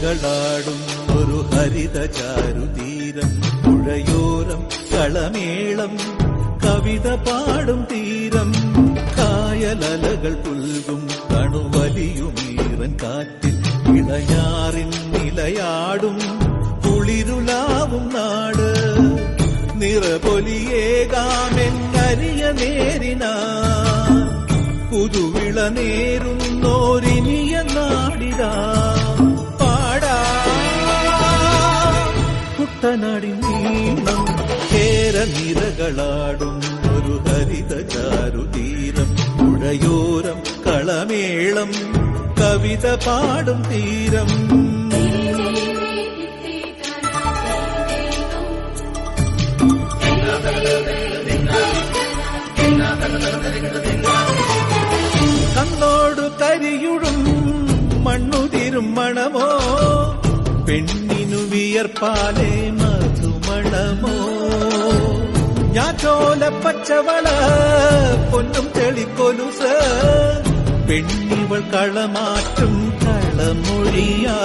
നിരകളാടും ഒരു ഹരിത ചാരുതീരം, പുഴയോരം കളമേളം കവിത പാടും തീരം, കായലലകൾ പുൽകും കണുവലിയുമീറൻ കാറ്റിൽ ഇളയാറിൻ നിലയാടും കുളിരുലാവും നാട്, നിറപൊലിയേകാമെന്നരിയ നേരിനാ പുതുവിള നേരുന്നോരിനിയ നാടിതാ പാടാ കുട്ടനാടിൻ നീണം കേരനിരകളാടും ഒരു ഹരിത ചാരുതീരം, പുഴയോരം കളമേളം കവിത പാടും തീരം. കണ്ണോടു കരിയുടും മണ്ണുതിരും മണമോ, പെണ്ണിനു വിയർപ്പാലേ മധുമണമോ, ഞാറ്റോല പച്ചവള പൊന്നും തെളിക്കൊലുസ്, പെണ്ണിവൾ കളമാറ്റും കളമൊഴിയാ.